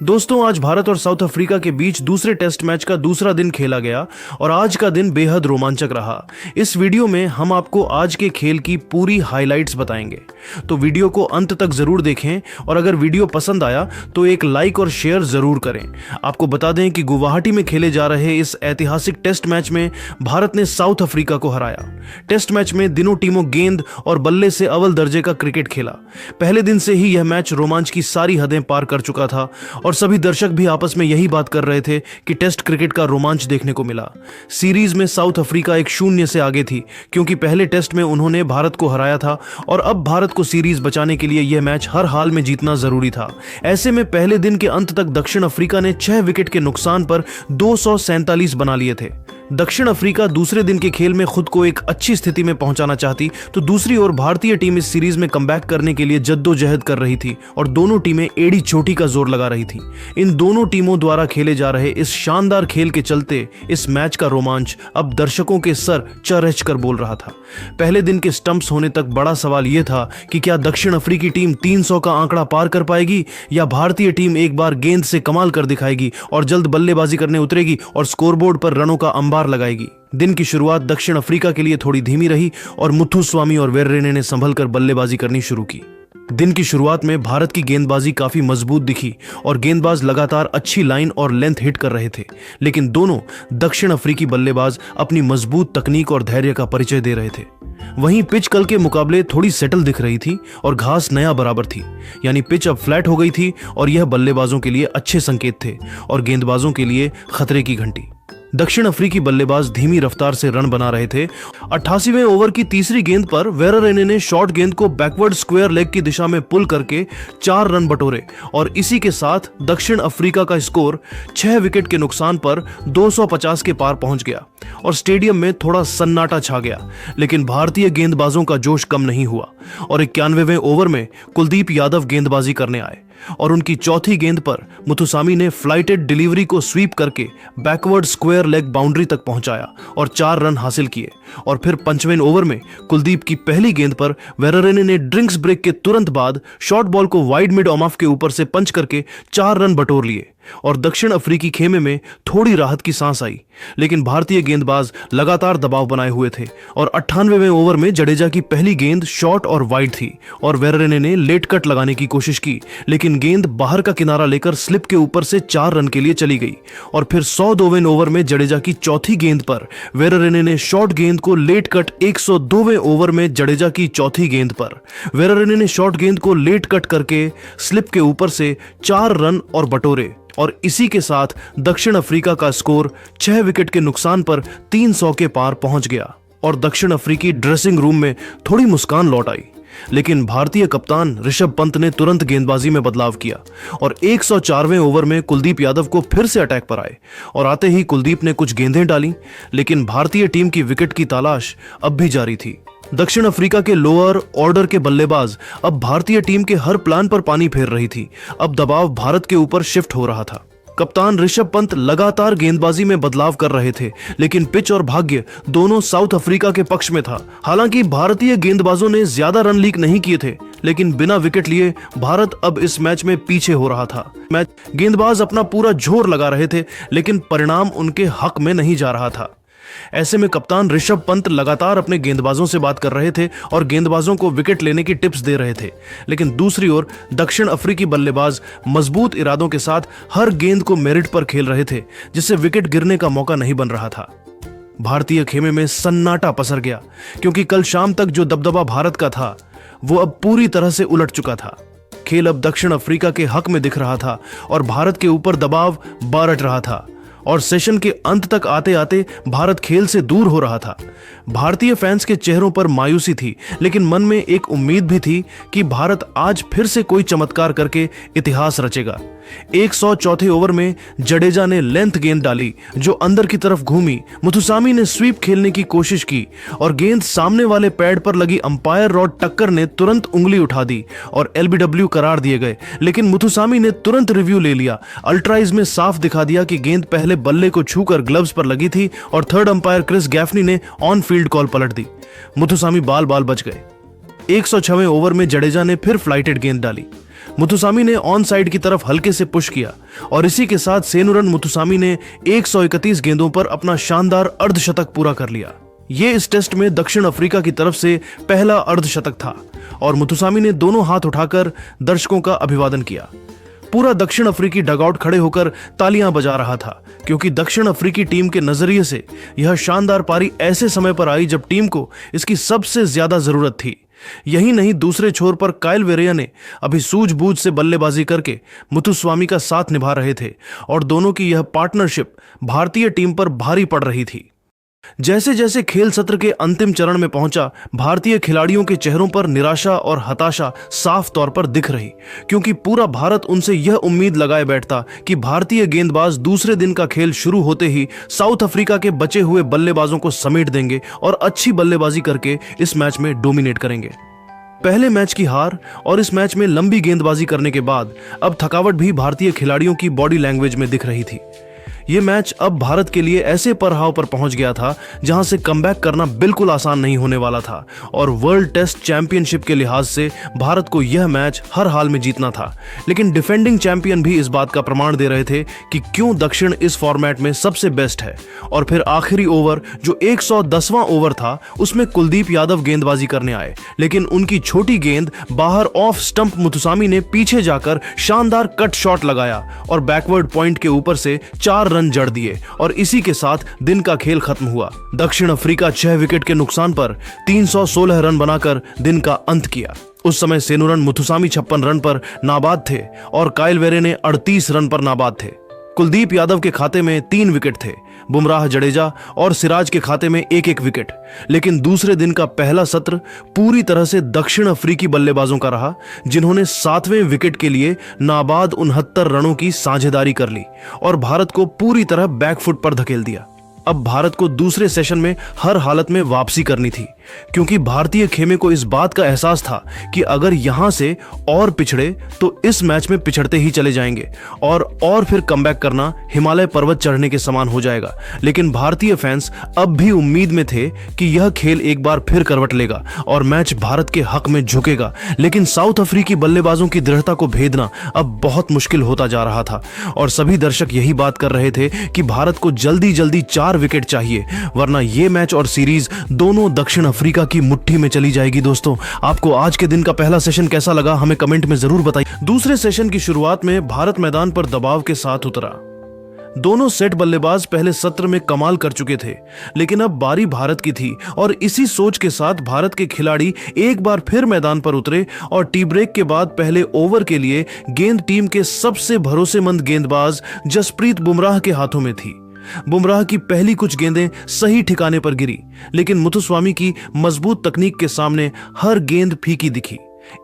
दोस्तों, आज भारत और साउथ अफ्रीका के बीच दूसरे टेस्ट मैच का दूसरा दिन खेला गया और आज का दिन बेहद रोमांचक रहा। इस वीडियो में हम आपको आज के खेल की पूरी हाइलाइट्स बताएंगे, तो वीडियो को अंत तक जरूर देखें और अगर वीडियो पसंद आया तो एक लाइक और शेयर जरूर करें। आपको बता दें कि गुवाहाटी में खेले जा रहे इस ऐतिहासिक टेस्ट मैच में भारत ने साउथ अफ्रीका को हराया। टेस्ट मैच में दोनों टीमों गेंद और बल्ले से अव्वल दर्जे का क्रिकेट खेला। पहले दिन से ही यह मैच रोमांच की सारी हदें पार कर चुका था और सभी दर्शक भी आपस में यही बात कर रहे थे कि टेस्ट क्रिकेट का रोमांच देखने को मिला। सीरीज में साउथ अफ्रीका 1-0 से आगे थी क्योंकि पहले टेस्ट में उन्होंने भारत को हराया था और अब भारत को सीरीज बचाने के लिए यह मैच हर हाल में जीतना जरूरी था। ऐसे में पहले दिन के अंत तक दक्षिण अफ्रीका ने 6 विकेट के नुकसान पर 247 बना लिए थे। दक्षिण अफ्रीका दूसरे दिन के खेल में खुद को एक अच्छी स्थिति में पहुंचाना चाहती तो दूसरी ओर भारतीय टीम इस सीरीज में कमबैक करने के लिए जद्दोजहद कर रही थी और दोनों टीमें एड़ी चोटी का जोर लगा रही थी। इन दोनों टीमों द्वारा खेले जा रहे इस शानदार खेल के चलते इस मैच का रोमांच अब दर्शकों के सर चरहच कर बोल रहा था। पहले दिन के स्टंप्स होने तक बड़ा सवाल यह था कि क्या दक्षिण अफ्रीकी टीम 300 का आंकड़ा पार कर पाएगी या भारतीय टीम एक बार गेंद से कमाल कर दिखाएगी और जल्द बल्लेबाजी करने उतरेगी और स्कोरबोर्ड पर रनों का अंबार लगाएगी। दिन की शुरुआत दक्षिण अफ्रीका के लिए थोड़ी धीमी रही और मुथुस्वामी और वेर्रेने ने संभल कर बल्लेबाजी करनी शुरू की। दिन की शुरुआत में भारत की गेंदबाजी काफी मजबूत दिखी और गेंदबाज लगातार अच्छी लाइन और लेंथ हिट कर रहे थे, लेकिन दोनों दक्षिण अफ्रीकी बल्लेबाज अपनी मजबूत तकनीक और धैर्य का परिचय दे रहे थे। वहीं पिच कल के मुकाबले थोड़ी सेटल दिख रही थी और घास नया बराबर थी, यानी पिच अब फ्लैट हो गई थी और यह बल्लेबाजों के लिए अच्छे संकेत थे और गेंदबाजों के लिए खतरे की घंटी। दक्षिण अफ्रीकी बल्लेबाज धीमी रफ्तार से रन बना रहे थे। 88वें ओवर की तीसरी गेंद पर वेर्रेने ने शॉर्ट गेंद को बैकवर्ड स्क्वायर लेग की दिशा में पुल करके 4 रन बटोरे और इसी के साथ दक्षिण अफ्रीका का स्कोर 6 विकेट के नुकसान पर 250 के पार पहुंच गया और स्टेडियम में थोड़ा सन्नाटा छा गया। लेकिन भारतीय गेंदबाजों का जोश कम नहीं हुआ और 91वें ओवर में कुलदीप यादव गेंदबाजी करने आए और उनकी चौथी गेंद पर मुथुसामी ने फ्लाइटेड डिलीवरी को स्वीप करके बैकवर्ड स्क्वायर लेग बाउंड्री तक पहुंचाया और 4 रन हासिल किए। और फिर 5वें ओवर में कुलदीप की पहली गेंद पर वेर्रेने ने ड्रिंक्स ब्रेक के तुरंत बाद शॉर्ट बॉल को वाइड मिड ऑफ के ऊपर से पंच करके 4 रन बटोर लिए और दक्षिण अफ्रीकी खेमे में थोड़ी राहत की सांस आई। लेकिन भारतीय गेंदबाज लगातार दबाव बनाए हुए थे और 98वें ओवर में जडेजा की पहली गेंद शॉर्ट और वाइड थी और वेर्रेने ने लेट कट लगाने की कोशिश की, लेकिन गेंद बाहर का किनारा लेकर स्लिप के ऊपर से 4 रन के लिए चली गई। और फिर 102वें ओवर में जडेजा की चौथी गेंद पर वेर्रेने ने शॉर्ट गेंद को लेट कट 102वें ओवर में जडेजा की चौथी गेंद पर वेर्रेने ने शॉर्ट गेंद को लेट कट करके स्लिप के ऊपर से 4 रन और बटोरे और इसी के साथ दक्षिण अफ्रीका का स्कोर 6 विकेट के नुकसान पर 300 के पार पहुंच गया और दक्षिण अफ्रीकी ड्रेसिंग रूम में थोड़ी मुस्कान लौट आई। लेकिन भारतीय कप्तान ऋषभ पंत ने तुरंत गेंदबाजी में बदलाव किया और 104वें ओवर में कुलदीप यादव को फिर से अटैक पर आए और आते ही कुलदीप ने कुछ गेंदें डाली, लेकिन भारतीय टीम की विकेट की तलाश अब भी जारी थी। दक्षिण अफ्रीका के लोअर ऑर्डर के बल्लेबाज अब भारतीय टीम के हर प्लान पर पानी फेर रही थी। अब दबाव भारत के ऊपर शिफ्ट हो रहा था। कप्तान ऋषभ पंत लगातार गेंदबाजी में बदलाव कर रहे थे, लेकिन पिच और भाग्य दोनों साउथ अफ्रीका के पक्ष में था। हालांकि भारतीय गेंदबाजों ने ज्यादा रन लीक नहीं किए थे, लेकिन बिना विकेट लिए भारत अब इस मैच में पीछे हो रहा था। मैच गेंदबाज अपना पूरा जोर लगा रहे थे, लेकिन परिणाम उनके हक में नहीं जा रहा था। ऐसे में कप्तान ऋषभ पंत लगातार अपने गेंदबाजों से बात कर रहे थे और गेंदबाजों को विकेट लेने की टिप्स दे रहे थे, लेकिन दूसरी ओर दक्षिण अफ्रीकी बल्लेबाज मजबूत इरादों के साथ हर गेंद को मेरिट पर खेल रहे थे, जिससे विकेट गिरने का मौका नहीं बन रहा था। भारतीय खेमे में सन्नाटा पसर गया क्योंकि कल शाम तक जो दबदबा भारत का था वो अब पूरी तरह से उलट चुका था। खेल अब दक्षिण अफ्रीका के हक में दिख रहा था और भारत के ऊपर दबाव बारट रहा था और सेशन के अंत तक आते आते भारत खेल से दूर हो रहा था। भारतीय फैंस के चेहरों पर मायूसी थी, लेकिन मन में एक उम्मीद भी थी कि भारत आज फिर से कोई चमत्कार करके इतिहास रचेगा। 104 ओवर में जडेजा ने लेंथ गेंद डाली जो अंदर की तरफ घूमी। मुथुसामी ने स्वीप खेलने की कोशिश की और गेंद सामने वाले पैड पर लगी अंपायर रॉड टक्कर ने तुरंत उंगली उठा दी और LBW करार दिए गए, लेकिन मुथुसामी ने तुरंत रिव्यू ले लिया। अल्ट्राइज में साफ दिखा दिया कि गेंद पहले बल्ले को छूकर ग्लव्स पर लगी थी और थर्ड अंपायर क्रिस गैफनी ने ऑन फील्ड कॉल पलट दी। मुथुसामी बाल बाल बच गए। 106वें ओवर में जडेजा ने फिर फ्लाइटेड गेंद डाली। मुथुसामी ने ऑन साइड की तरफ हल्के से पुश किया और इसी के साथ सेनुरन मुथुसामी ने 131 गेंदों पर अपना शानदार अर्धशतक पूरा कर लिया। ये इस टेस्ट में दक्षिण अफ्रीका की तरफ से पहला अर्धशतक था और मुथुसामी ने दोनों हाथ उठाकर दर्शकों का अभिवादन किया। पूरा दक्षिण अफ्रीकी डगआउट खड़े होकर तालियां बजा रहा था क्योंकि दक्षिण अफ्रीकी टीम के नजरिए से यह शानदार पारी ऐसे समय पर आई जब टीम को इसकी सबसे ज्यादा जरूरत थी। यही नहीं, दूसरे छोर पर काइल वेरेया ने अभी सूझबूझ से बल्लेबाजी करके मुथुस्वामी का साथ निभा रहे थे और दोनों की यह पार्टनरशिप भारतीय टीम पर भारी पड़ रही थी। जैसे जैसे खेल सत्र के अंतिम चरण में पहुंचा, भारतीय खिलाड़ियों के चेहरों पर निराशा और हताशा साफ तौर पर दिख रही, क्योंकि पूरा भारत उनसे यह उम्मीद लगाए बैठता कि भारतीय गेंदबाज दूसरे दिन का खेल शुरू होते ही साउथ अफ्रीका के बचे हुए बल्लेबाजों को समेट देंगे और अच्छी बल्लेबाजी करके इस मैच में डोमिनेट करेंगे। पहले मैच की हार और इस मैच में लंबी गेंदबाजी करने के बाद अब थकावट भी भारतीय खिलाड़ियों की बॉडी लैंग्वेज में दिख रही थी। ये मैच अब भारत के लिए ऐसे पड़ाव पर पहुंच गया था जहां से कमबैक करना बिल्कुल आसान नहीं होने वाला था और वर्ल्ड टेस्ट चैंपियनशिप के लिहाज से भारत को यह मैच हर हाल में जीतना था। लेकिन डिफेंडिंग चैंपियन भी इस बात का प्रमाण दे रहे थे कि क्यों दक्षिण इस फॉर्मेट में सबसे बेस्ट है। और फिर आखिरी ओवर जो 110वां ओवर था, उसमें कुलदीप यादव गेंदबाजी करने आए, लेकिन उनकी छोटी गेंद बाहर ऑफ स्टंप मुथुसामी ने पीछे जाकर शानदार कट शॉट लगाया और बैकवर्ड पॉइंट के ऊपर से 4 रन जड़ दिए और इसी के साथ दिन का खेल खत्म हुआ। दक्षिण अफ्रीका 6 विकेट के नुकसान पर 316 रन बनाकर दिन का अंत किया। उस समय सेनुरन मुथुसामी 56 रन पर नाबाद थे और काइल वेरे ने 38 रन पर नाबाद थे। कुलदीप यादव के खाते में 3 विकेट थे, बुमराह, जडेजा और सिराज के खाते में 1-1 विकेट। लेकिन दूसरे दिन का पहला सत्र पूरी तरह से दक्षिण अफ्रीकी बल्लेबाजों का रहा, जिन्होंने 7वें विकेट के लिए नाबाद 69 रनों की साझेदारी कर ली और भारत को पूरी तरह बैकफुट पर धकेल दिया। अब भारत को दूसरे सेशन में हर हालत में वापसी करनी थी, क्योंकि भारतीय खेमे को इस बात का एहसास था कि अगर यहां से और पिछड़े तो इस मैच में पिछड़ते ही चले जाएंगे और फिर कमबैक करना हिमालय पर्वत चढ़ने के समान हो जाएगा। लेकिन भारतीय फैंस अब भी उम्मीद में थे कि यह खेल एक बार फिर करवट लेगा और मैच भारत के हक में झुकेगा। लेकिन साउथ अफ्रीकी बल्लेबाजों की दृढ़ता को भेदना अब बहुत मुश्किल होता जा रहा था और सभी दर्शक यही बात कर रहे थे कि भारत को जल्दी जल्दी 4 विकेट चाहिए, वरना यह मैच और सीरीज दोनों दक्षिण अफ्रीका की मुट्ठी में चली जाएगी। दोस्तों, आपको आज के दिन का पहला सेशन कैसा लगा हमें कमेंट में जरूर बताइए। दूसरे सेशन की शुरुआत में भारत मैदान पर दबाव के साथ उतरा। दोनों सेट बल्लेबाज पहले सत्र में कमाल कर चुके थे, लेकिन अब बारी भारत की थी और इसी सोच के साथ भारत के खिलाड़ी एक बार फिर मैदान पर उतरे और टी ब्रेक के बाद पहले ओवर के लिए गेंद टीम के सबसे भरोसेमंद गेंदबाज जसप्रीत बुमराह के हाथों में थी। बुमराह की पहली कुछ गेंदें सही ठिकाने पर गिरी, लेकिन मुथुस्वामी की मजबूत तकनीक के सामने हर गेंद फीकी दिखी।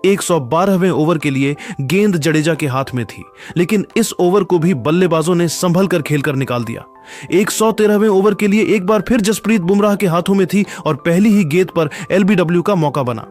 112वें ओवर के लिए गेंद जडेजा के हाथ में थी, लेकिन इस ओवर को भी बल्लेबाजों ने संभल कर खेलकर निकाल दिया। 113वें ओवर के लिए एक बार फिर जसप्रीत बुमराह के हाथों में थी और पहली ही गेंद पर एलबीडब्ल्यू का मौका बना।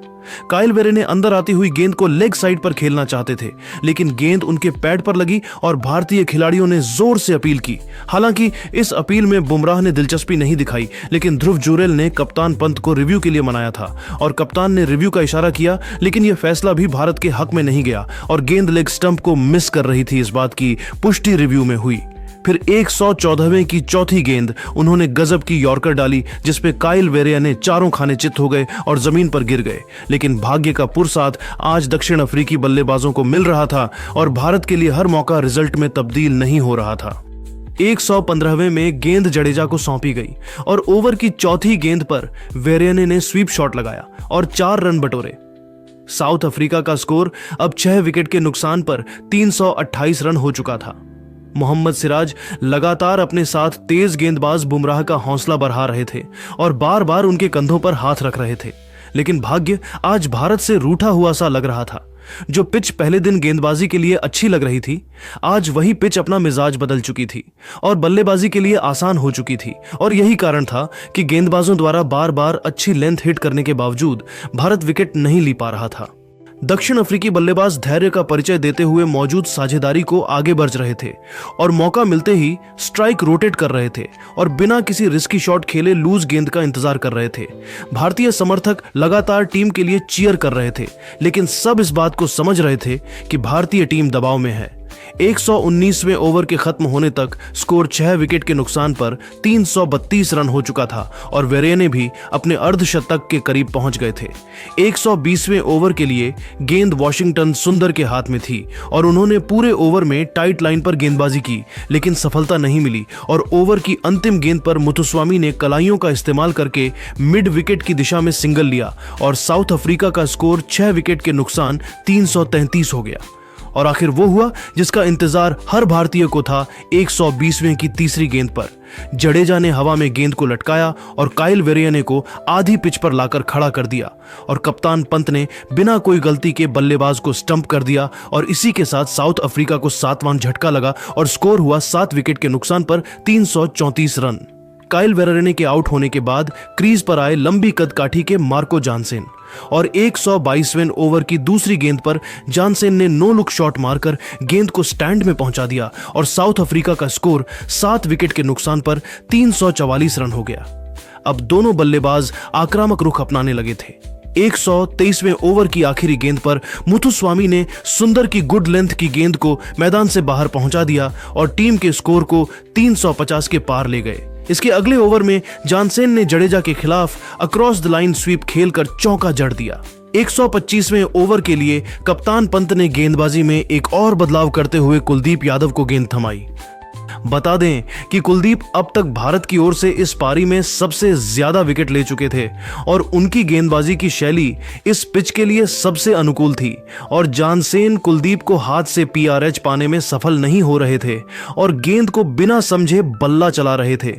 काइल वेरे ने अंदर आती हुई गेंद को लेग साइड पर खेलना चाहते थे, लेकिन गेंद उनके पैड पर लगी और भारतीय खिलाड़ियों ने जोर से अपील की। हालांकि इस अपील में बुमराह ने दिलचस्पी नहीं दिखाई, लेकिन ध्रुव जुरेल ने कप्तान पंत को रिव्यू के लिए मनाया था और कप्तान ने रिव्यू का इशारा किया, लेकिन यह फैसला भी भारत के हक में नहीं गया और गेंद लेग स्टंप को मिस कर रही थी। इस बात की पुष्टि रिव्यू में हुई। फिर 114वें की चौथी गेंद उन्होंने गजब की यॉर्कर डाली, जिसपे काइल वेरेया ने चारों खाने चित हो गए और जमीन पर गिर गए। लेकिन भाग्य का पुरसाथ आज दक्षिण अफ्रीकी बल्लेबाजों को मिल रहा था और भारत के लिए हर मौका रिजल्ट में तब्दील नहीं हो रहा था। 115वें में गेंद जडेजा को सौंपी गई और ओवर की चौथी गेंद पर वेरेया ने स्वीप शॉट लगाया और 4 रन बटोरे। साउथ अफ्रीका का स्कोर अब 6 विकेट के नुकसान पर 328 रन हो चुका था। मोहम्मद सिराज लगातार अपने साथ तेज गेंदबाज बुमराह का हौसला बढ़ा रहे थे और बार बार उनके कंधों पर हाथ रख रहे थे, लेकिन भाग्य आज भारत से रूठा हुआ सा लग रहा था। जो पिच पहले दिन गेंदबाजी के लिए अच्छी लग रही थी, आज वही पिच अपना मिजाज बदल चुकी थी और बल्लेबाजी के लिए आसान हो चुकी थी और यही कारण था कि गेंदबाजों द्वारा बार बार अच्छी लेंथ हिट करने के बावजूद भारत विकेट नहीं ले पा रहा था। दक्षिण अफ्रीकी बल्लेबाज धैर्य का परिचय देते हुए मौजूद साझेदारी को आगे बढ़ रहे थे और मौका मिलते ही स्ट्राइक रोटेट कर रहे थे और बिना किसी रिस्की शॉट खेले लूज गेंद का इंतजार कर रहे थे। भारतीय समर्थक लगातार टीम के लिए चीयर कर रहे थे, लेकिन सब इस बात को समझ रहे थे कि भारतीय टीम दबाव में है। 119वें ओवर के खत्म होने तक स्कोर 6 विकेट के नुकसान पर 332 रन हो चुका था और वेरेने भी अपने अर्धशतक के करीब पहुंच गए थे। 120वें ओवर के लिए गेंद वॉशिंगटन सुंदर के हाथ में थी और उन्होंने पूरे ओवर में टाइट लाइन पर गेंदबाजी की, लेकिन सफलता नहीं मिली और ओवर की अंतिम गेंद पर मुथुस्वामी ने कलाइयों का इस्तेमाल करके मिड विकेट की दिशा में सिंगल लिया और साउथ अफ्रीका का स्कोर 6 विकेट के नुकसान 333 हो गया। और आखिर वो हुआ जिसका इंतजार हर भारतीय को था। 120वें की तीसरी गेंद पर जडेजा ने हवा में गेंद को लटकाया और काइल वेरेने को आधी पिच पर लाकर खड़ा कर दिया और कप्तान पंत ने बिना कोई गलती के बल्लेबाज को स्टंप कर दिया और इसी के साथ साउथ अफ्रीका को 7वां झटका लगा और स्कोर हुआ 7 विकेट के नुकसान पर 334 रन। काइल वेरेने के आउट होने के बाद क्रीज पर आए लंबी कदकाठी के मार्को जानसेन और 122वें ओवर की दूसरी गेंद पर जानसेन ने नो लुक शॉट मारकर गेंद को स्टैंड में पहुंचा दिया और साउथ अफ्रीका का स्कोर 7 विकेट के नुकसान पर 344 रन हो गया। अब दोनों बल्लेबाज आक्रामक रुख अपनाने लगे थे। 123वें ओवर की आखिरी गेंद पर मुथुस्वामी ने सुंदर की गुड लेंथ की गेंद को मैदान से बाहर पहुंचा दिया और टीम के स्कोर को 350 के पार ले गए। इसके अगले ओवर में जानसेन ने जडेजा के खिलाफ अक्रॉस द लाइन स्वीप खेलकर चौका जड़ दिया। 125वें ओवर के लिए कप्तान पंत ने गेंदबाजी में एक और बदलाव करते हुए कुलदीप यादव को गेंद थमाई। बता दें कि कुलदीप अब तक भारत की ओर से इस पारी में सबसे ज्यादा विकेट ले चुके थे और उनकी गेंदबाजी की शैली इस पिच के लिए सबसे अनुकूल थी और जानसेन कुलदीप को हाथ से पीआरएच पाने में सफल नहीं हो रहे थे और गेंद को बिना समझे बल्ला चला रहे थे।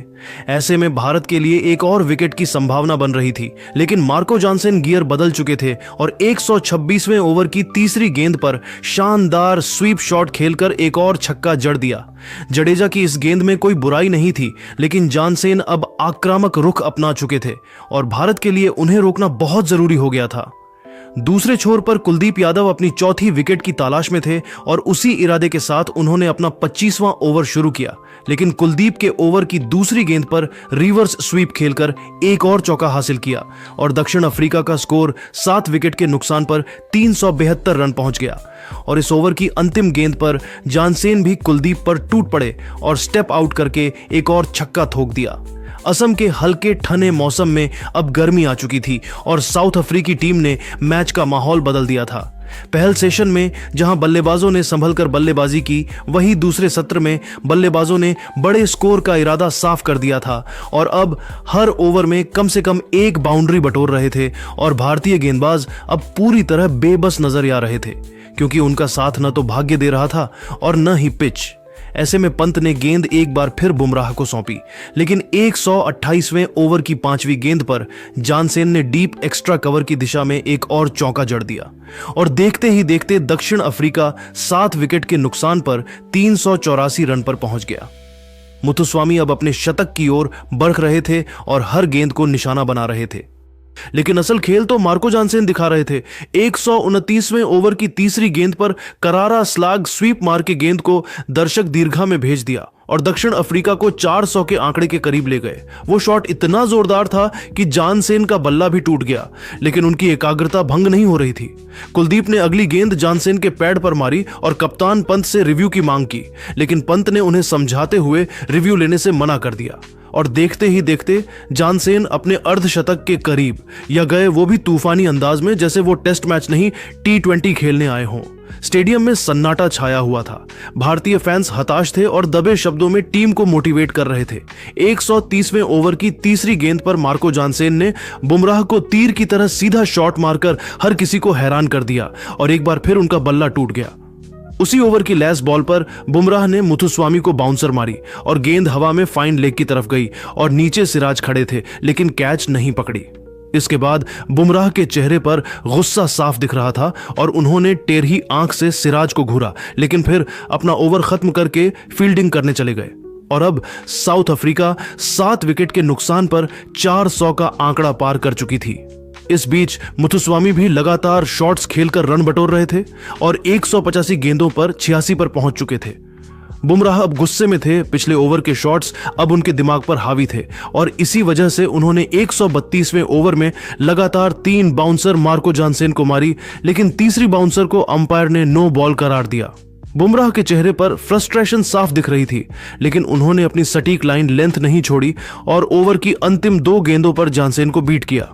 ऐसे में भारत के लिए एक और विकेट की संभावना बन रही थी, लेकिन मार्को जानसेन गियर बदल चुके थे और 126वें ओवर की तीसरी गेंद पर शानदार स्वीप शॉट खेलकर एक और छक्का जड़ दिया। जडेजा की इस गेंद में कोई बुराई नहीं थी, लेकिन जानसेन अब आक्रामक रुख अपना चुके थे और भारत के लिए उन्हें रोकना बहुत जरूरी हो गया था। दूसरे छोर पर कुलदीप यादव अपनी चौथी विकेट की तलाश में थे और उसी इरादे के साथ उन्होंने अपना 25वां ओवर शुरू किया, लेकिन कुलदीप के ओवर की दूसरी गेंद पर रिवर्स स्वीप खेलकर एक और चौका हासिल किया और दक्षिण अफ्रीका का स्कोर 7 विकेट के नुकसान पर 372 रन पहुंच गया। और इस ओवर की अंतिम गेंद पर जानसेन भी कुलदीप पर टूट पड़े और स्टेप आउट करके एक और छक्का ठोक दिया। असम के हल्के ठंडे मौसम में अब गर्मी आ चुकी थी और साउथ अफ्रीकी टीम ने मैच का माहौल बदल दिया था। पहल सेशन में जहां बल्लेबाजों ने संभलकर बल्लेबाजी की, वहीं दूसरे सत्र में बल्लेबाजों ने बड़े स्कोर का इरादा साफ कर दिया था और अब हर ओवर में कम से कम एक बाउंड्री बटोर रहे थे और भारतीय गेंदबाज अब पूरी तरह बेबस नजर आ रहे थे, क्योंकि उनका साथ न तो भाग्य दे रहा था और न ही पिच। ऐसे में पंत ने गेंद एक बार फिर बुमराह को सौंपी, लेकिन 128वें ओवर की 5वीं गेंद पर जानसेन ने डीप एक्स्ट्रा कवर की दिशा में एक और चौका जड़ दिया और देखते ही देखते दक्षिण अफ्रीका 7 विकेट के नुकसान पर 384 रन पर पहुंच गया। मुथुस्वामी अब अपने शतक की ओर बढ़ रहे थे और हर गेंद को निशाना बना रहे थे, लेकिन असल खेल तो मार्को जानसेन दिखा रहे थे। 129वें ओवर की तीसरी गेंद पर करारा स्लैग स्वीप मार के गेंद को दर्शक दीर्घा में भेज दिया और दक्षिण अफ्रीका को 400 के आंकड़े के करीब ले गए। वो शॉट इतना जोरदार था कि जानसेन का बल्ला भी टूट गया, लेकिन उनकी एकाग्रता भंग नहीं हो रही थी। कुलदीप ने अगली गेंद जानसेन के पैड पर मारी और कप्तान पंत से रिव्यू की मांग की, लेकिन पंत ने उन्हें समझाते हुए रिव्यू लेने से मना कर दिया और देखते ही देखते जानसेन अपने अर्धशतक के करीब या गए, वो भी तूफानी अंदाज में, जैसे वो टेस्ट मैच नहीं T20 खेलने आए हों। स्टेडियम में सन्नाटा छाया हुआ था। भारतीय फैंस हताश थे और दबे शब्दों में टीम को मोटिवेट कर रहे थे। 130वें ओवर की तीसरी गेंद पर मार्को जानसेन ने बुमराह को तीर की तरह सीधा शॉट मारकर हर किसी को हैरान कर दिया और एक बार फिर उनका बल्ला टूट गया। उसी ओवर की लैस बॉल पर बुमराह ने मुथुस्वामी को बाउंसर मारी और गेंद हवा में फाइन लेग की तरफ गई और नीचे सिराज खड़े थे, लेकिन कैच नहीं पकड़ी। इसके बाद बुमराह के चेहरे पर गुस्सा साफ दिख रहा था और उन्होंने टेढ़ी आंख से सिराज को घूरा, लेकिन फिर अपना ओवर खत्म करके फील्डिंग करने चले गए। और अब साउथ अफ्रीका 7 विकेट के नुकसान पर 400 का आंकड़ा पार कर चुकी थी। इस बीच मुथुस्वामी भी लगातार शॉट्स खेलकर रन बटोर रहे थे और 185 गेंदों पर 86 पर पहुंच चुके थे। बुमराह अब गुस्से में थे। पिछले ओवर के शॉट्स अब उनके दिमाग पर हावी थे और इसी वजह से उन्होंने 132वें ओवर में लगातार 3 बाउंसर मार्को जानसेन को मारी, लेकिन तीसरी बाउंसर को अंपायर ने नो बॉल करार दिया। बुमराह के चेहरे पर फ्रस्ट्रेशन साफ दिख रही थी, लेकिन उन्होंने अपनी सटीक लाइन लेंथ नहीं छोड़ी और ओवर की अंतिम 2 गेंदों पर जानसेन को बीट किया।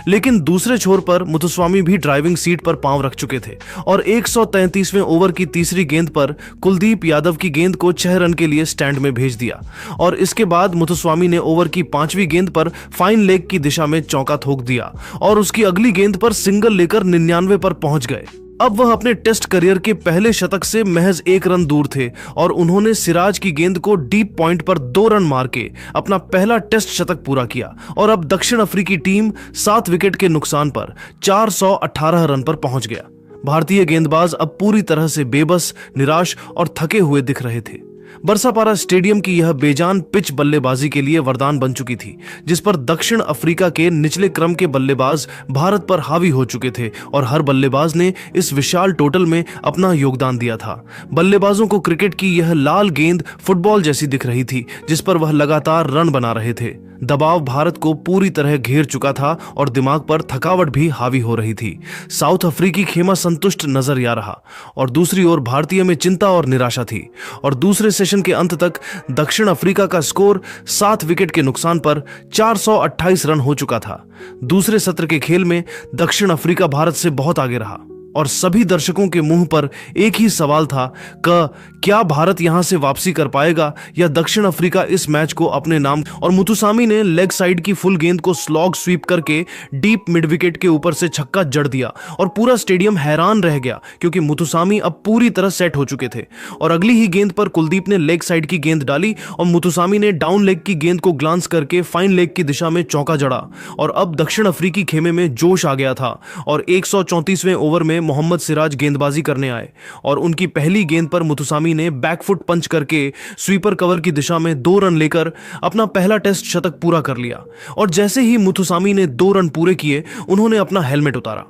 लेकिन दूसरे छोर पर मुथुस्वामी भी ड्राइविंग सीट पर पांव रख चुके थे और 133वें ओवर की तीसरी गेंद पर कुलदीप यादव की गेंद को 6 रन के लिए स्टैंड में भेज दिया और इसके बाद मुथुस्वामी ने ओवर की 5वीं गेंद पर फाइन लेग की दिशा में चौका ठोक दिया और उसकी अगली गेंद पर सिंगल लेकर 99 पर पहुंच गए। अब वह अपने टेस्ट करियर के पहले शतक से महज 1 रन दूर थे और उन्होंने सिराज की गेंद को डीप पॉइंट पर 2 रन मार के अपना पहला टेस्ट शतक पूरा किया और अब दक्षिण अफ्रीकी टीम 7 विकेट के नुकसान पर 418 रन पर पहुंच गया। भारतीय गेंदबाज अब पूरी तरह से बेबस, निराश और थके हुए दिख रहे थे। बरसापारा स्टेडियम की यह बेजान पिच बल्लेबाजी के लिए वरदान बन चुकी थी, जिस पर दक्षिण अफ्रीका के निचले क्रम के बल्लेबाज भारत पर हावी हो चुके थे और हर बल्लेबाज ने इस विशाल टोटल में अपना योगदान दिया था। बल्लेबाजों को क्रिकेट की यह लाल गेंद फुटबॉल जैसी दिख रही थी, जिस पर वह लगातार रन बना रहे थे। दबाव भारत को पूरी तरह घेर चुका था और दिमाग पर थकावट भी हावी हो रही थी। साउथ अफ्रीकी खेमा संतुष्ट नजर आ रहा और दूसरी ओर भारतीय में चिंता और निराशा थी और दूसरे सेशन के अंत तक दक्षिण अफ्रीका का स्कोर 7 विकेट के नुकसान पर 428 रन हो चुका था। दूसरे सत्र के खेल में दक्षिण अफ्रीका भारत से बहुत आगे रहा और सभी दर्शकों के मुंह पर एक ही सवाल था कि क्या भारत यहां से वापसी कर पाएगा या दक्षिण अफ्रीका इस मैच को अपने नाम। और मुथुसामी ने लेग साइड की फुल गेंद को स्लॉग स्वीप करके डीप मिड विकेट के ऊपर से छक्का जड़ दिया और पूरा स्टेडियम हैरान रह गया क्योंकि मुथुसामी अब पूरी तरह सेट हो चुके थे। और अगली ही गेंद पर कुलदीप ने लेग साइड की गेंद डाली और मुथुसामी ने डाउन लेग की गेंद को ग्लांस करके फाइन लेग की दिशा में चौका जड़ा और अब दक्षिण अफ्रीकी खेमे में जोश आ गया था और 134वें ओवर में मोहम्मद सिराज गेंदबाजी करने आए और उनकी पहली गेंद पर मुथुसामी ने बैकफुट पंच करके स्वीपर कवर की दिशा में 2 रन लेकर अपना पहला टेस्ट शतक पूरा कर लिया। और जैसे ही मुथुसामी ने 2 रन पूरे किए, उन्होंने अपना हेलमेट उतारा,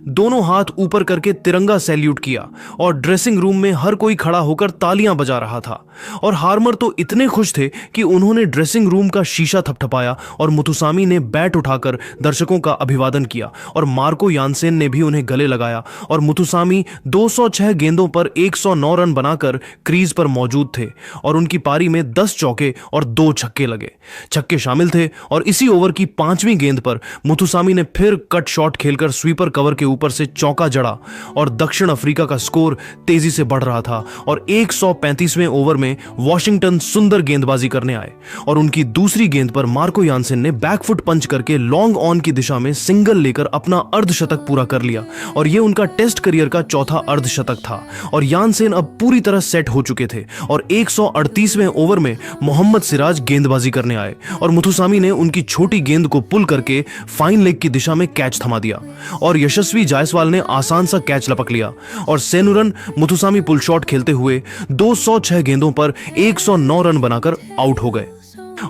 दोनों हाथ ऊपर करके तिरंगा सैल्यूट किया और ड्रेसिंग रूम में हर कोई खड़ा होकर तालियां बजा रहा था। और हार्मर तो इतने खुश थे कि उन्होंने ड्रेसिंग रूम का शीशा थपथपाया और मुथुसामी ने बैट उठाकर दर्शकों का अभिवादन किया और मार्को यानसेन ने भी उन्हें गले लगाया और मुथुसामी 206 गेंदों पर 109 रन बनाकर क्रीज पर मौजूद थे और उनकी पारी में 10 चौके और 2 छक्के लगे। छक्के शामिल थे और इसी ओवर की 5वीं गेंद पर मुथुसामी ने फिर कट शॉट खेलकर स्वीपर कवर के ऊपर से चौका जड़ा और दक्षिण अफ्रीका का स्कोर तेजी से बढ़ रहा था और 135वें ओवर में वॉशिंगटन सुंदर गेंदबाजी करने आए और उनकी दूसरी गेंद पर मार्को यानसेन ने बैकफुट पंच करके लॉन्ग ऑन की दिशा में सिंगल लेकर अपना अर्धशतक पूरा कर लिया और यह उनका टेस्ट करियर का चौथा अर्धशतक था। और यानसेन अब पूरी तरह सेट हो चुके थे और 138वें ओवर में मोहम्मद सिराज गेंदबाजी करने आए और मुथुसामी ने उनकी छोटी गेंद को पुल करके फाइन लेग की दिशा में कैच थमा दिया और यशस्वी जायसवाल ने आसान सा कैच लपक लिया और सेनुरन मुथुसामी पुल शॉट खेलते हुए 206 गेंदों पर 109 रन बनाकर आउट हो गए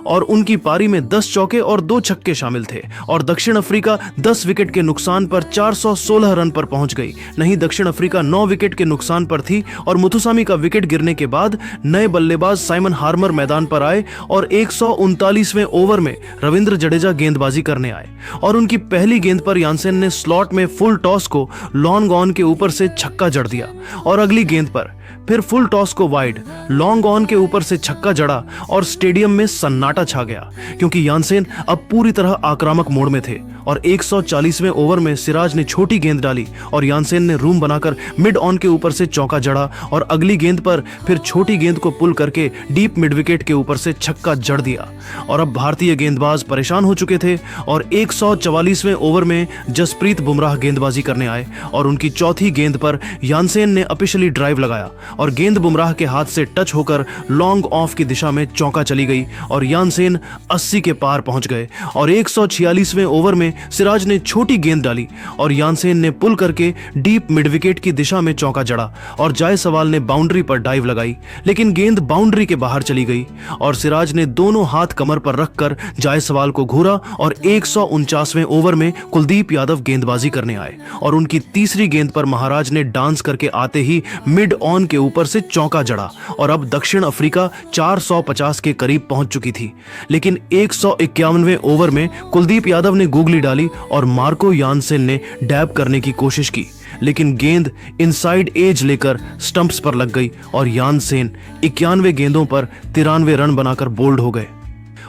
और उनकी पारी में 10 चौके और 2 छक्के शामिल थे और दक्षिण अफ्रीका 10 विकेट के नुकसान पर 416 रन पर पहुंच गई। नहीं, दक्षिण अफ्रीका 9 विकेट के नुकसान पर थी और मुथुसामी का विकेट गिरने के बाद नए बल्लेबाज साइमन हार्मर मैदान पर आए और 139वें ओवर में रविंद्र जडेजा गेंदबाजी करने आए और उनकी पहली गेंद पर यानसेन ने स्लॉट में फुल टॉस को लॉन्ग ऑन के ऊपर से छक्का जड़ दिया और अगली गेंद पर फिर फुल टॉस को वाइड लॉन्ग ऑन के ऊपर से छक्का जड़ा और स्टेडियम में सन्नाटा छा गया क्योंकि यानसेन अब पूरी तरह आक्रामक मोड में थे और 140वें ओवर में सिराज ने छोटी गेंद डाली और यानसेन ने रूम बनाकर मिड ऑन के ऊपर से चौका जड़ा और अगली गेंद पर फिर छोटी गेंद को पुल करके डीप मिड विकेट के ऊपर से छक्का जड़ दिया और अब भारतीय गेंदबाज परेशान हो चुके थे और 144वें ओवर में जसप्रीत बुमराह गेंदबाजी करने आए और उनकी चौथी गेंद पर यानसेन ने ऑफिशियली ड्राइव लगाया और गेंद बुमराह के हाथ से टच होकर लॉन्ग ऑफ की दिशा में चौका चली गई और यानसेन 80 के पार पहुंच गए और 146वें ओवर में में सिराज ने छोटी गेंद डाली और यानसेन ने पुल करके डीप मिड विकेट की दिशा में चौका जड़ा और जायसवाल ने बाउंड्री पर डाइव लगाई, लेकिन गेंद बाउंड्री के बाहर चली गई और सिराज ने दोनों हाथ कमर पर रखकर जायसवाल को घूरा और 149वें ओवर में कुलदीप यादव गेंदबाजी करने आए और उनकी तीसरी गेंद पर महाराज ने डांस करके आते ही मिड ऑन के ऊपर से चौका जड़ा और अब दक्षिण अफ्रीका 450 के करीब पहुंच चुकी थी। लेकिन 151वें ओवर में कुलदीप यादव ने गूगली डाली और मार्को यानसेन ने डैब करने की कोशिश की, लेकिन गेंद इनसाइड एज लेकर स्टंप्स पर लग गई और यानसेन 91 गेंदों पर 93 रन बनाकर बोल्ड हो गए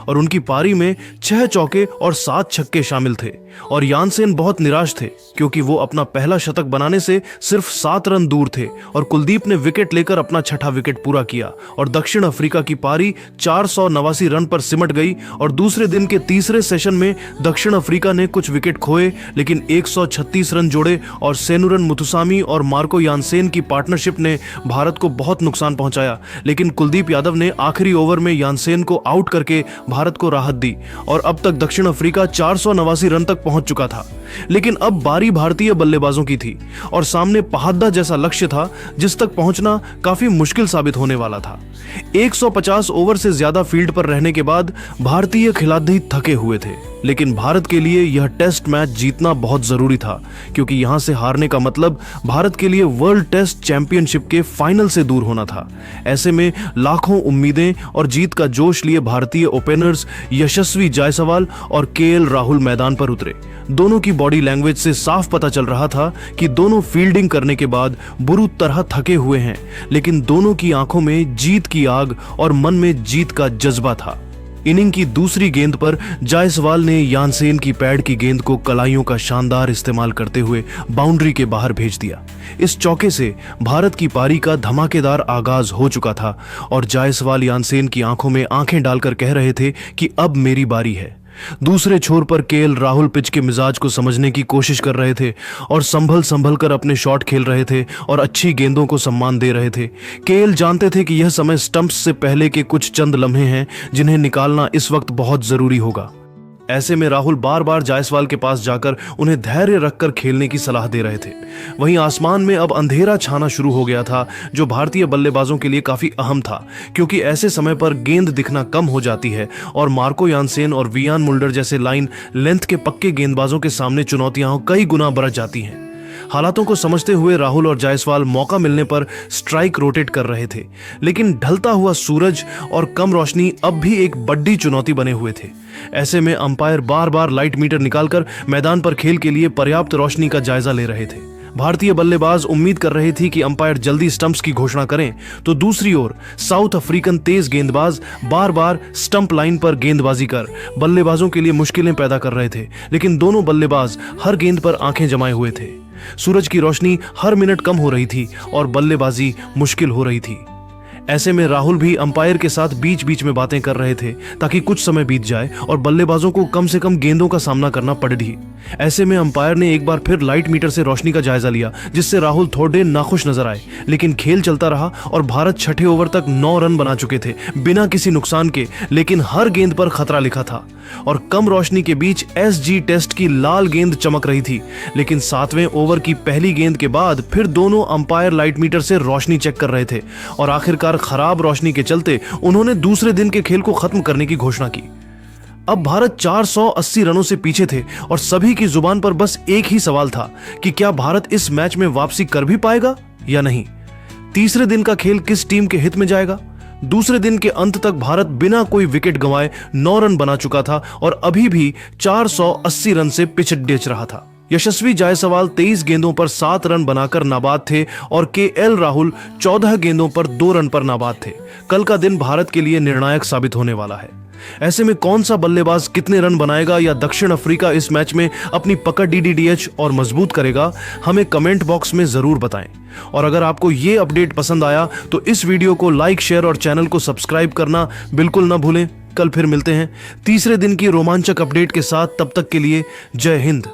और उनकी पारी में 6 चौके और 7 छक्के शामिल थे और यानसेन बहुत निराश थे क्योंकि वो अपना पहला शतक बनाने से सिर्फ 7 रन दूर थे और कुलदीप ने विकेट लेकर अपना छठा विकेट पूरा किया और दक्षिण अफ्रीका की पारी 489 रन पर सिमट गई और दूसरे दिन के तीसरे सेशन में दक्षिण अफ्रीका ने कुछ विकेट खोए लेकिन 136 रन जोड़े और सेनुरन मुथुसामी और मार्को यानसेन की पार्टनरशिप ने भारत को बहुत नुकसान पहुंचाया, लेकिन कुलदीप यादव ने आखिरी ओवर में यानसेन को आउट करके भारत को राहत दी और अब तक दक्षिण अफ्रीका 489 रन तक पहुंच चुका था। लेकिन अब बारी भारतीय बल्लेबाजों की थी और सामने पहाद्दा जैसा लक्ष्य था जिस तक पहुंचना काफी मुश्किल साबित होने वाला था। 150 ओवर से ज्यादा फील्ड पर रहने के बाद भारतीय खिलाड़ी थके हुए थे, लेकिन भारत के लिए यह टेस्ट मैच जीतना बहुत जरूरी था क्योंकि यहां से हारने का मतलब भारत के लिए वर्ल्ड टेस्ट चैंपियनशिप के फाइनल से दूर होना था। ऐसे में लाखों उम्मीदें और जीत का जोश लिए भारतीय ओपनर्स यशस्वी जायसवाल और केएल राहुल मैदान पर उतरे। दोनों की बॉडी लैंग्वेज से साफ पता चल रहा था कि दोनों फील्डिंग करने के बाद बुरी तरह थके हुए हैं, लेकिन दोनों की आंखों में जीत की आग और मन में जीत का जज्बा था। इनिंग की दूसरी गेंद पर जायसवाल ने यानसेन की पैड की गेंद को कलाइयों का शानदार इस्तेमाल करते हुए बाउंड्री के बाहर भेज दिया। इस चौके से भारत की पारी का धमाकेदार आगाज हो चुका था और जायसवाल यानसेन की आंखों में आंखें डालकर कह रहे थे कि अब मेरी बारी है। दूसरे छोर पर केएल राहुल पिच के मिजाज को समझने की कोशिश कर रहे थे और संभल कर अपने शॉट खेल रहे थे और अच्छी गेंदों को सम्मान दे रहे थे। केएल जानते थे कि यह समय स्टंप्स से पहले के कुछ चंद लम्हे हैं जिन्हें निकालना इस वक्त बहुत जरूरी होगा। ऐसे में राहुल बार बार जायसवाल के पास जाकर उन्हें धैर्य रखकर खेलने की सलाह दे रहे थे। वहीं आसमान में अब अंधेरा छाना शुरू हो गया था जो भारतीय बल्लेबाजों के लिए काफी अहम था क्योंकि ऐसे समय पर गेंद दिखना कम हो जाती है और मार्को यानसेन और वियान मुल्डर जैसे लाइन लेंथ के पक्के गेंदबाजों के सामने चुनौतियां कई गुना बढ़ जाती हैं। हालातों को समझते हुए राहुल और जायसवाल मौका मिलने पर स्ट्राइक रोटेट कर रहे थे, लेकिन ढलता हुआ सूरज और कम रोशनी अब भी एक बड़ी चुनौती बने हुए थे। ऐसे में अंपायर बार बार लाइट मीटर निकालकर मैदान पर खेल के लिए पर्याप्त रोशनी का जायजा ले रहे थे। भारतीय बल्लेबाज उम्मीद कर रहे थे कि अंपायर जल्दी स्टंप्स की घोषणा करें, तो दूसरी ओर साउथ अफ्रीकन तेज गेंदबाज बार बार स्टंप लाइन पर गेंदबाजी कर बल्लेबाजों के लिए मुश्किलें पैदा कर रहे थे, लेकिन दोनों बल्लेबाज हर गेंद पर आंखें जमाए हुए थे। सूरज की रोशनी हर मिनट कम हो रही थी और बल्लेबाजी मुश्किल हो रही थी। ऐसे में राहुल भी अंपायर के साथ बीच बीच में बातें कर रहे थे ताकि कुछ समय बीत जाए और बल्लेबाजों को कम से कम गेंदों का सामना करना पड़े ही। ऐसे में अंपायर ने एक बार फिर लाइट मीटर से रोशनी का जायजा लिया जिससे राहुल थोड़े नाखुश नजर आए, लेकिन खेल चलता रहा और भारत छठे ओवर तक 9 रन बना चुके थे बिना किसी नुकसान के, लेकिन हर गेंद पर खतरा लिखा था और कम रोशनी के बीच एसजी टेस्ट की लाल गेंद चमक रही थी। लेकिन 7वें ओवर की पहली गेंद के बाद फिर दोनों अंपायर लाइट मीटर से रोशनी चेक कर रहे थे और आखिरकार खराब रोशनी के चलते उन्होंने दूसरे दिन के खेल को खत्म करने की घोषणा की। अब भारत 480 रनों से पीछे थे और सभी की जुबान पर बस एक ही सवाल था कि क्या भारत इस मैच में वापसी कर भी पाएगा या नहीं। तीसरे दिन का खेल किस टीम के हित में जाएगा। दूसरे दिन के अंत तक भारत बिना कोई विकेट गंवाए 9 रन बना चुका था और अभी भी 480 रन से पिच डेच रहा था। यशस्वी जायसवाल 23 गेंदों पर 7 रन बनाकर नाबाद थे और केएल राहुल 14 गेंदों पर 2 रन पर नाबाद थे। कल का दिन भारत के लिए निर्णायक साबित होने वाला है। ऐसे में कौन सा बल्लेबाज कितने रन बनाएगा या दक्षिण अफ्रीका इस मैच में अपनी पकड़ डीडीडीएच और मजबूत करेगा, हमें कमेंट बॉक्स में जरूर बताएं। और अगर आपको ये अपडेट पसंद आया तो इस वीडियो को लाइक, शेयर और चैनल को सब्सक्राइब करना बिल्कुल ना भूलें। कल फिर मिलते हैं तीसरे दिन की रोमांचक अपडेट के साथ। तब तक के लिए जय हिंद।